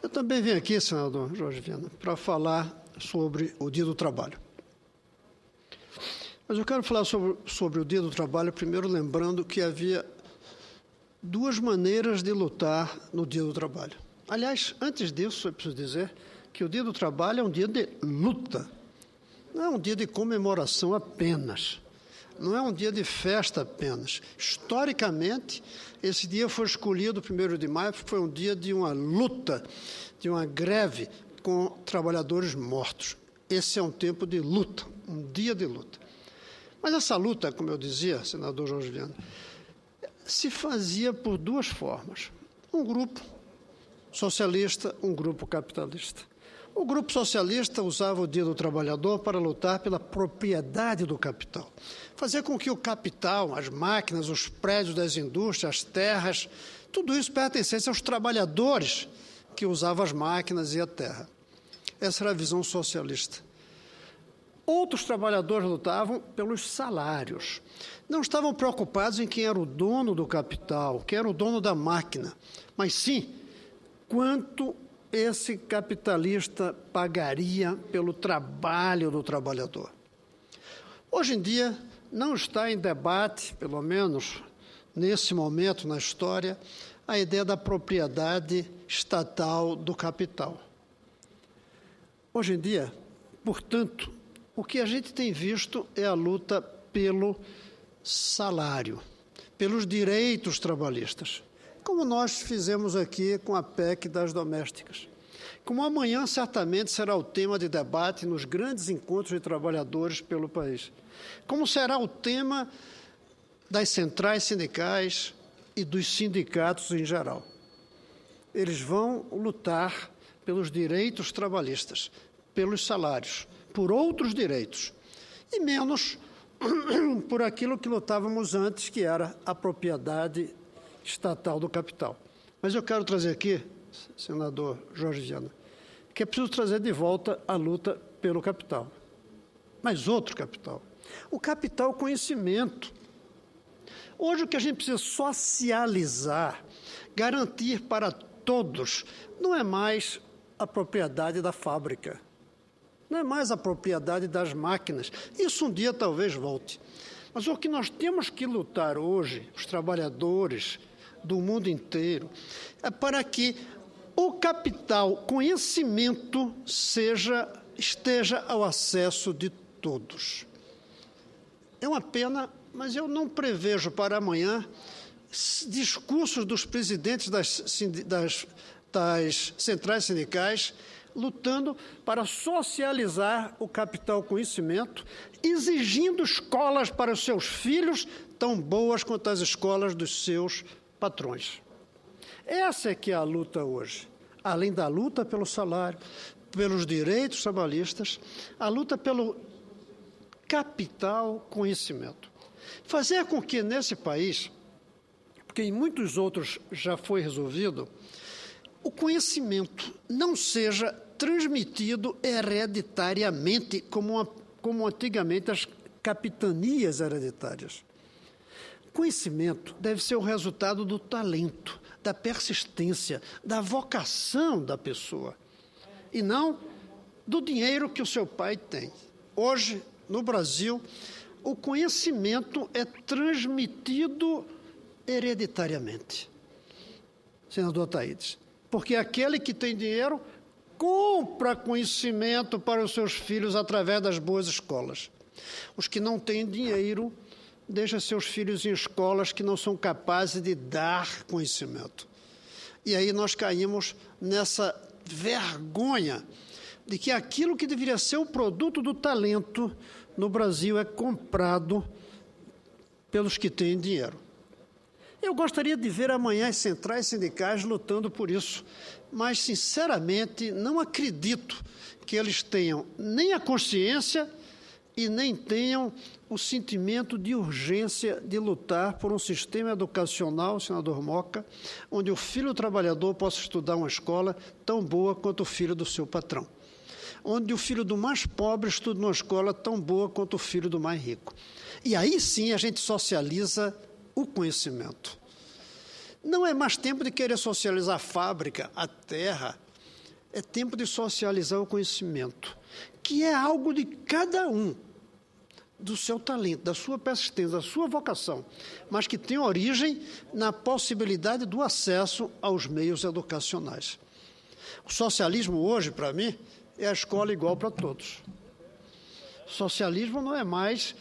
Eu também vim aqui, senador Jorge Viana, para falar sobre o Dia do Trabalho. Mas eu quero falar sobre o Dia do Trabalho, primeiro lembrando que havia duas maneiras de lutar no Dia do Trabalho. Aliás, antes disso, eu preciso dizer que o Dia do Trabalho é um dia de luta, não é um dia de comemoração apenas, não é um dia de festa apenas. Historicamente, esse dia foi escolhido, 1º de maio, porque foi um dia de uma luta, de uma greve com trabalhadores mortos. Esse é um tempo de luta, um dia de luta. Mas essa luta, como eu dizia, senador Jorge Viana, se fazia por duas formas. Um grupo socialista, um grupo capitalista. O grupo socialista usava o Dia do Trabalhador para lutar pela propriedade do capital. Fazer com que o capital, as máquinas, os prédios das indústrias, as terras, tudo isso pertencesse aos trabalhadores que usavam as máquinas e a terra. Essa era a visão socialista. Outros trabalhadores lutavam pelos salários. Não estavam preocupados em quem era o dono do capital, quem era o dono da máquina, mas sim quanto esse capitalista pagaria pelo trabalho do trabalhador. Hoje em dia, não está em debate, pelo menos nesse momento na história, a ideia da propriedade estatal do capital. Hoje em dia, portanto, o que a gente tem visto é a luta pelo salário, pelos direitos trabalhistas, como nós fizemos aqui com a PEC das domésticas. Como amanhã certamente será o tema de debate nos grandes encontros de trabalhadores pelo país. Como será o tema das centrais sindicais e dos sindicatos em geral. Eles vão lutar pelos direitos trabalhistas, pelos salários, por outros direitos, e menos por aquilo que lutávamos antes, que era a propriedade estatal do capital. Mas eu quero trazer aqui, senador Jorge Viana, que é preciso trazer de volta a luta pelo capital. Mas outro capital. O capital conhecimento. Hoje o que a gente precisa socializar, garantir para todos, não é mais a propriedade da fábrica, não é mais a propriedade das máquinas. Isso um dia talvez volte. Mas o que nós temos que lutar hoje, os trabalhadores do mundo inteiro, é para que o capital, conhecimento, esteja ao acesso de todos. É uma pena, mas eu não prevejo para amanhã discursos dos presidentes das centrais sindicais lutando para socializar o capital conhecimento, exigindo escolas para os seus filhos tão boas quanto as escolas dos seus patrões. Essa é que é a luta hoje. Além da luta pelo salário, pelos direitos trabalhistas, a luta pelo capital conhecimento. Fazer com que nesse país, porque em muitos outros já foi resolvido, o conhecimento não seja transmitido hereditariamente, como antigamente as capitanias hereditárias. Conhecimento deve ser o resultado do talento, da persistência, da vocação da pessoa, e não do dinheiro que o seu pai tem. Hoje, no Brasil, o conhecimento é transmitido hereditariamente. Senador Ataídes, porque aquele que tem dinheiro compra conhecimento para os seus filhos através das boas escolas. Os que não têm dinheiro deixam seus filhos em escolas que não são capazes de dar conhecimento. E aí nós caímos nessa vergonha de que aquilo que deveria ser o produto do talento no Brasil é comprado pelos que têm dinheiro. Eu gostaria de ver amanhã as centrais sindicais lutando por isso, mas, sinceramente, não acredito que eles tenham nem a consciência e nem tenham o sentimento de urgência de lutar por um sistema educacional, senador Moca, onde o filho trabalhador possa estudar uma escola tão boa quanto o filho do seu patrão, onde o filho do mais pobre estuda numa escola tão boa quanto o filho do mais rico. E aí sim a gente socializa o conhecimento. Não é mais tempo de querer socializar a fábrica, a terra, É tempo de socializar o conhecimento, que é algo de cada um, do seu talento, da sua persistência, da sua vocação, mas que tem origem na possibilidade do acesso aos meios educacionais. O socialismo hoje, para mim, é a escola igual para todos. Socialismo não é mais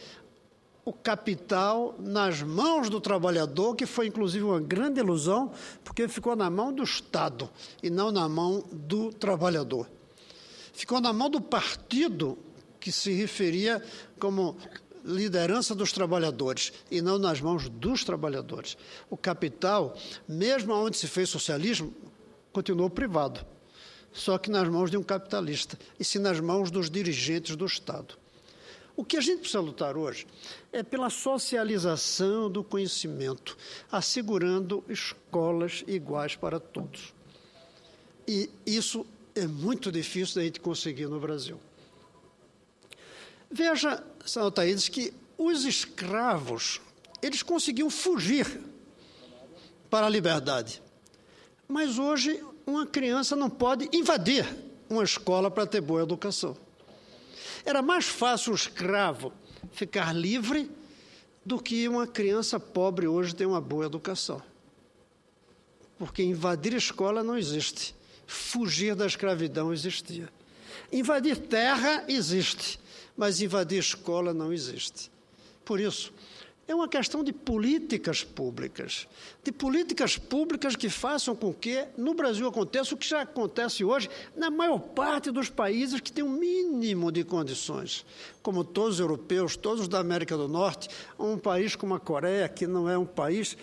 o capital nas mãos do trabalhador, que foi inclusive uma grande ilusão, porque ficou na mão do Estado e não na mão do trabalhador. Ficou na mão do partido que se referia como liderança dos trabalhadores e não nas mãos dos trabalhadores. O capital, mesmo onde se fez socialismo, continuou privado, só que nas mãos de um capitalista e sim nas mãos dos dirigentes do Estado. O que a gente precisa lutar hoje é pela socialização do conhecimento, assegurando escolas iguais para todos. E isso é muito difícil da gente conseguir no Brasil. Veja, senador Thaídes, que os escravos, eles conseguiam fugir para a liberdade. Mas hoje, uma criança não pode invadir uma escola para ter boa educação. Era mais fácil o escravo ficar livre do que uma criança pobre hoje ter uma boa educação. Porque invadir a escola não existe. Fugir da escravidão existia. Invadir terra existe, mas invadir escola não existe. Por isso, é uma questão de políticas públicas que façam com que no Brasil aconteça o que já acontece hoje na maior parte dos países que têm um mínimo de condições, como todos os europeus, todos da América do Norte, um país como a Coreia, que não é um país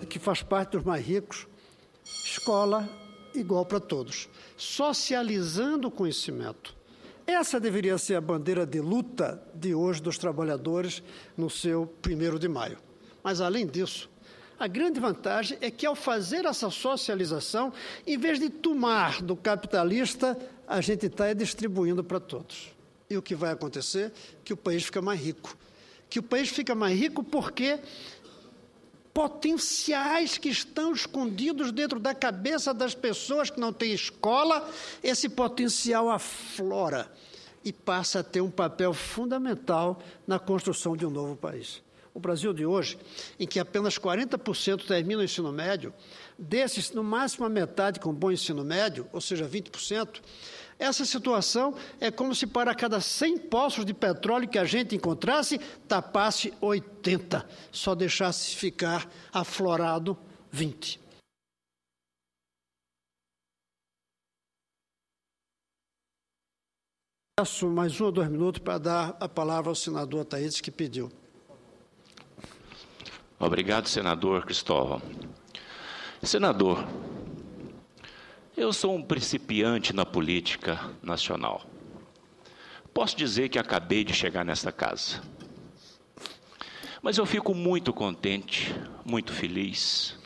que faz parte dos mais ricos. Escola igual para todos, socializando o conhecimento. Essa deveria ser a bandeira de luta de hoje dos trabalhadores no seu 1º de maio. Mas, além disso, a grande vantagem é que, ao fazer essa socialização, em vez de tomar do capitalista, a gente está distribuindo para todos. E o que vai acontecer é que o país fica mais rico. Que o país fica mais rico porque potenciais que estão escondidos dentro da cabeça das pessoas que não têm escola, esse potencial aflora e passa a ter um papel fundamental na construção de um novo país. O Brasil de hoje, em que apenas 40% termina o ensino médio, desses, no máximo a metade com bom ensino médio, ou seja, 20%, essa situação é como se para cada 100 poços de petróleo que a gente encontrasse, tapasse 80, só deixasse ficar aflorado 20. Peço mais 1 ou 2 minutos para dar a palavra ao senador Thaídes, que pediu. Obrigado, senador Cristóvão. Senador, eu sou um principiante na política nacional. Posso dizer que acabei de chegar nesta casa. Mas eu fico muito contente, muito feliz,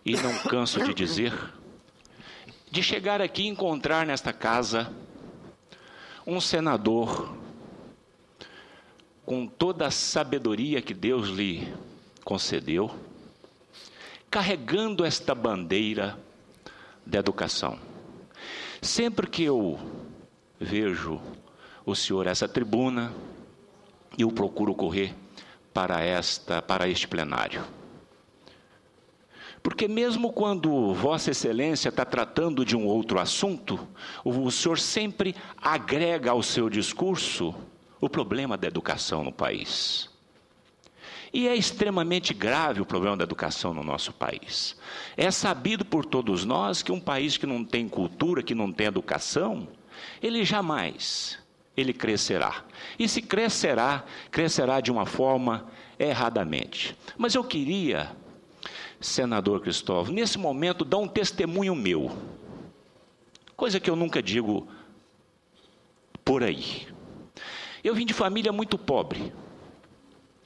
e não canso de dizer, de chegar aqui e encontrar nesta casa um senador com toda a sabedoria que Deus lhe concedeu, carregando esta bandeira da educação. Sempre que eu vejo o senhor essa tribuna, eu procuro correr para este plenário. Porque mesmo quando Vossa Excelência está tratando de um outro assunto, o senhor sempre agrega ao seu discurso o problema da educação no país. E é extremamente grave o problema da educação no nosso país. É sabido por todos nós que um país que não tem cultura, que não tem educação, ele jamais crescerá. E se crescerá, crescerá de uma forma erradamente. Mas eu queria, senador Cristóvão, nesse momento dar um testemunho meu. Coisa que eu nunca digo por aí. Eu vim de família muito pobre.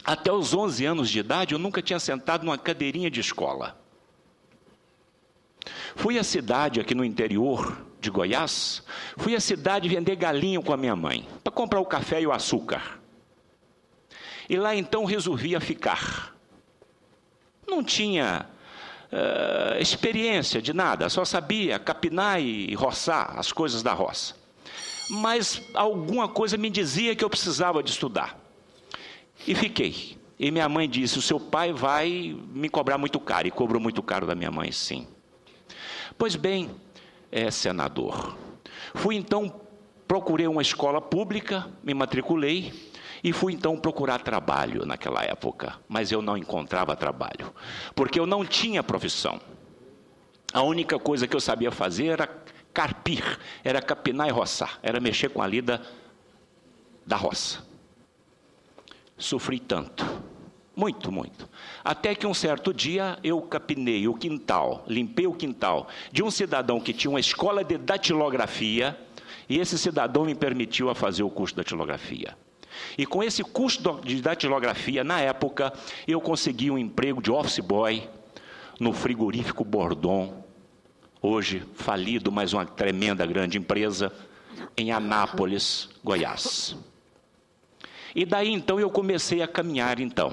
Até os 11 anos de idade, eu nunca tinha sentado numa cadeirinha de escola. Fui à cidade aqui no interior de Goiás, fui à cidade vender galinha com a minha mãe, para comprar o café e o açúcar. E lá então resolvia ficar. Não tinha experiência de nada, só sabia capinar e roçar as coisas da roça. Mas alguma coisa me dizia que eu precisava de estudar. E fiquei. E minha mãe disse, o seu pai vai me cobrar muito caro. E cobrou muito caro da minha mãe, sim. Pois bem, senador, fui então, procurei uma escola pública, me matriculei, e fui então procurar trabalho naquela época. Mas eu não encontrava trabalho, porque eu não tinha profissão. A única coisa que eu sabia fazer era carpir, era capinar e roçar, era mexer com a lida da roça. Sofri tanto, muito, muito. Até que um certo dia eu capinei o quintal, limpei o quintal de um cidadão que tinha uma escola de datilografia, e esse cidadão me permitiu a fazer o curso de datilografia. E com esse curso de datilografia, na época, eu consegui um emprego de office boy no frigorífico Bordon, hoje falido, mas uma tremenda grande empresa, em Anápolis, Goiás. E daí, então, eu comecei a caminhar, então.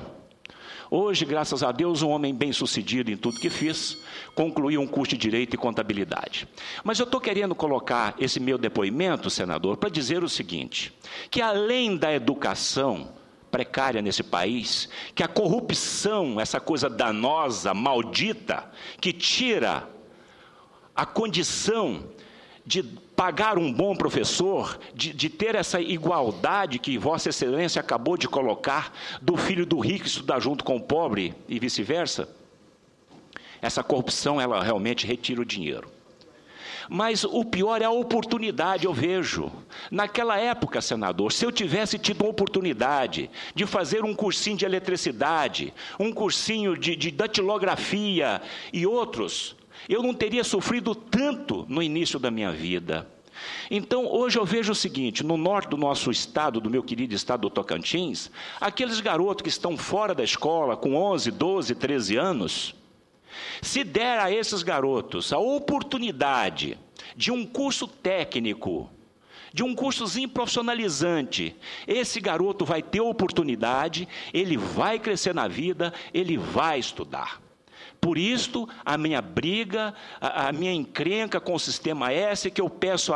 Hoje, graças a Deus, um homem bem-sucedido em tudo que fiz, concluí um curso de Direito e Contabilidade. Mas eu estou querendo colocar esse meu depoimento, senador, para dizer o seguinte, que além da educação precária nesse país, que a corrupção, essa coisa danosa, maldita, que tira a condição de pagar um bom professor, de ter essa igualdade que Vossa Excelência acabou de colocar, do filho do rico estudar junto com o pobre e vice-versa, essa corrupção, ela realmente retira o dinheiro. Mas o pior é a oportunidade, eu vejo. Naquela época, senador, se eu tivesse tido a oportunidade de fazer um cursinho de eletricidade, um cursinho de datilografia e outros, eu não teria sofrido tanto no início da minha vida. Então, hoje eu vejo o seguinte, no norte do nosso estado, do meu querido estado do Tocantins, aqueles garotos que estão fora da escola, com 11, 12, 13 anos, se der a esses garotos a oportunidade de um curso técnico, de um cursozinho profissionalizante, esse garoto vai ter oportunidade, ele vai crescer na vida, ele vai estudar. Por isso, a minha briga, a minha encrenca com o sistema S, que eu peço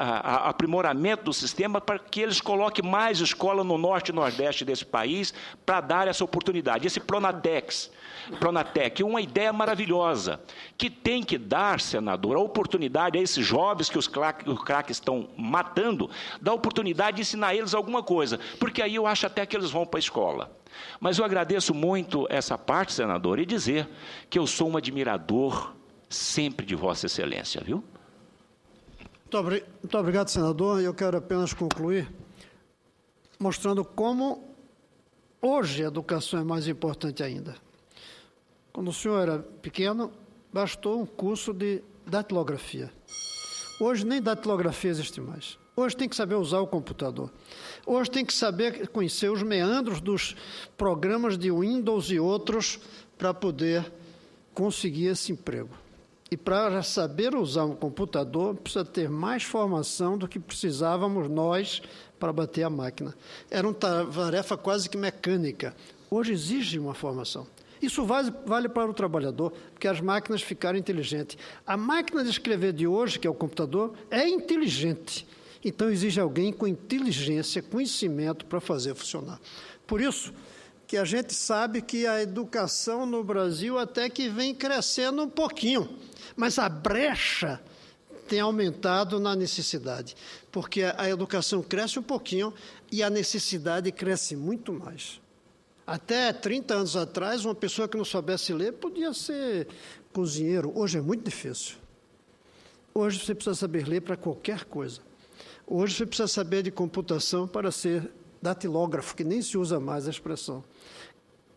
aprimoramento do sistema para que eles coloquem mais escola no norte e nordeste desse país para dar essa oportunidade. Esse Pronatec, uma ideia maravilhosa, que tem que dar, senador, a oportunidade a esses jovens que os craques estão matando, dar a oportunidade de ensinar eles alguma coisa, porque aí eu acho até que eles vão para a escola. Mas eu agradeço muito essa parte, senador, e dizer que eu sou um admirador sempre de Vossa Excelência, viu? Muito obrigado, senador. Eu quero apenas concluir mostrando como hoje a educação é mais importante ainda. Quando o senhor era pequeno, bastou um curso de datilografia. Hoje nem datilografia existe mais. Hoje tem que saber usar o computador. Hoje tem que saber conhecer os meandros dos programas de Windows e outros para poder conseguir esse emprego. E para saber usar um computador, precisa ter mais formação do que precisávamos nós para bater a máquina. Era uma tarefa quase que mecânica. Hoje exige uma formação. Isso vale para o trabalhador, porque as máquinas ficaram inteligentes. A máquina de escrever de hoje, que é o computador, é inteligente. Então, exige alguém com inteligência, conhecimento para fazer funcionar. Por isso que a gente sabe que a educação no Brasil até que vem crescendo um pouquinho, mas a brecha tem aumentado na necessidade, porque a educação cresce um pouquinho e a necessidade cresce muito mais. Até 30 anos atrás, uma pessoa que não soubesse ler podia ser cozinheiro. Hoje é muito difícil. Hoje você precisa saber ler para qualquer coisa. Hoje você precisa saber de computação para ser datilógrafo, que nem se usa mais a expressão.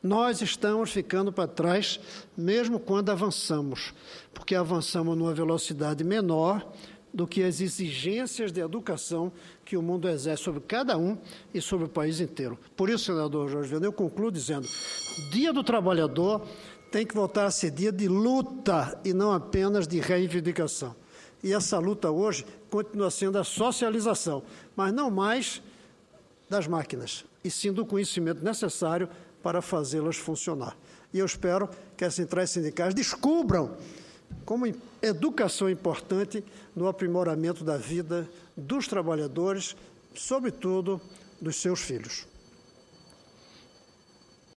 Nós estamos ficando para trás, mesmo quando avançamos, porque avançamos numa velocidade menor do que as exigências de educação que o mundo exerce sobre cada um e sobre o país inteiro. Por isso, senador Jorge Viana, eu concluo dizendo, o Dia do Trabalhador tem que voltar a ser dia de luta e não apenas de reivindicação. E essa luta hoje continua sendo a socialização, mas não mais das máquinas, e sim do conhecimento necessário para fazê-las funcionar. E eu espero que as centrais sindicais descubram como educação é importante no aprimoramento da vida dos trabalhadores, sobretudo dos seus filhos.